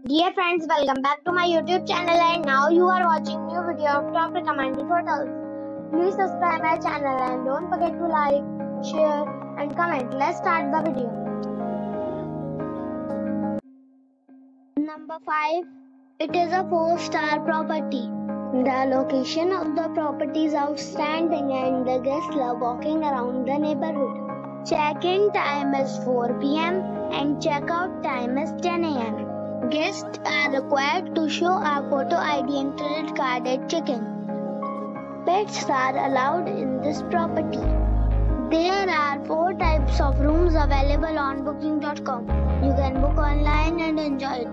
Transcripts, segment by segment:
Dear friends, welcome back to my YouTube channel and now you are watching new video of top recommended hotels. Please subscribe my channel and don't forget to like, share and comment. Let's start the video. Number 5. It is a 4-star property. The location of the property is outstanding and the guests love walking around the neighborhood. Check-in time is 4 p.m. and check-out time is 10 a.m. Guests are required to show a photo ID and credit card at check-in. Pets are allowed in this property. There are 4 types of rooms available on booking.com. You can book online and enjoy it.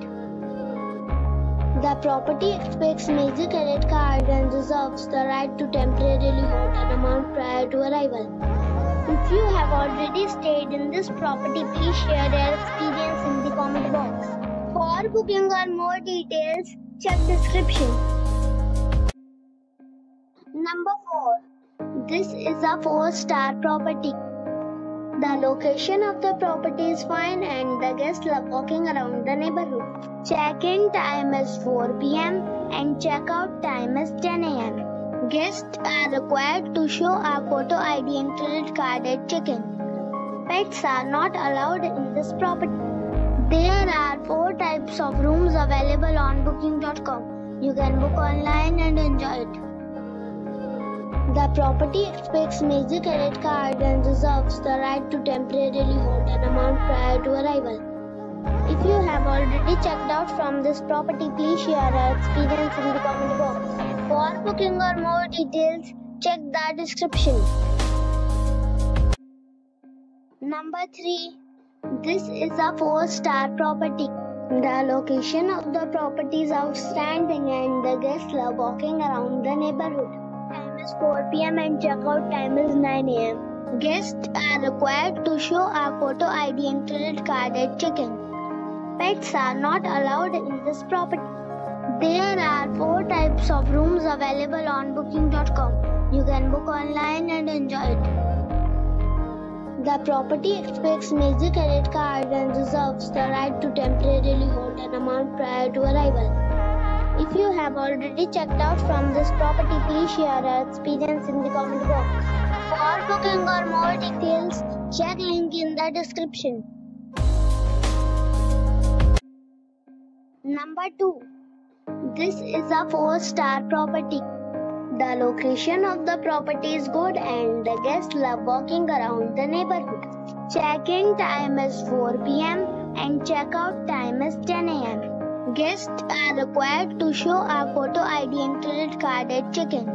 The property expects major credit card and reserves the right to temporarily hold an amount prior to arrival. If you have already stayed in this property, please share your experience in the comment box. For booking or more details, check description. Number 4. This is a 4-star property. The location of the property is fine and the guests love walking around the neighborhood. Check-in time is 4 p.m. and check-out time is 10 a.m. Guests are required to show a photo ID and credit card at check-in. Pets are not allowed in this property. There are 4 types of rooms available on booking.com. You can book online and enjoy it. The property expects major credit card and reserves the right to temporarily hold an amount prior to arrival. If you have already checked out from this property, please share your experience in the comment box. For booking or more details, check the description. Number 3. This is a 4-star property. The location of the property is outstanding and the guests love walking around the neighborhood. Time is 4 p.m. and checkout time is 9 a.m. Guests are required to show a photo ID and credit card at check-in. Pets are not allowed in this property. There are 4 types of rooms available on booking.com. You can book online and enjoy it. The property expects major credit card and reserves the right to temporarily hold an amount prior to arrival. If you have already checked out from this property, please share your experience in the comment box. For booking or more details, check link in the description. Number 2. This is a 4-star property. The location of the property is good and the guests love walking around the neighborhood. Check-in time is 4 p.m. and check-out time is 10 a.m. Guests are required to show a photo ID and credit card at check-in.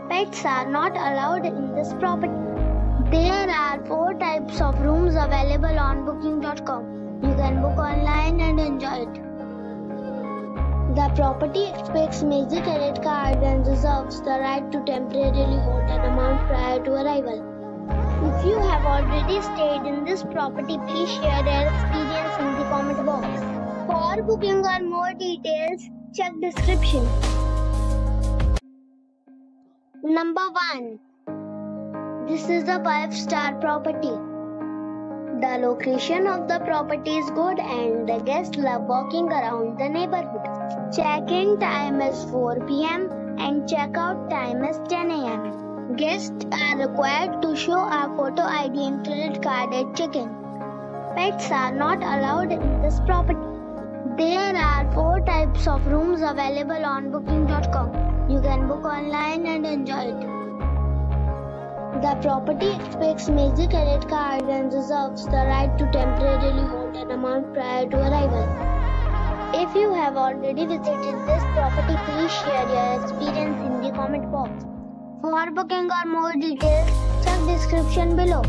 Pets are not allowed in this property. There are 4 types of rooms available on booking.com. You can book online and enjoy it. The property expects major credit card and reserves the right to temporarily hold an amount prior to arrival. If you have already stayed in this property, please share your experience in the comment box. For booking or more details, check description. Number 1. This is a 5-star property. The location of the property is good and the guests love walking around the neighborhood. Check-in time is 4 p.m. and check-out time is 10 a.m. Guests are required to show a photo ID and credit card at check-in. Pets are not allowed in this property. There are 4 types of rooms available on booking.com. You can book online and enjoy it. The property expects major credit card and reserves the right to temporarily hold an amount prior to arrival. If you have already visited this property, please share your experience in the comment box. For booking or more details, check description below.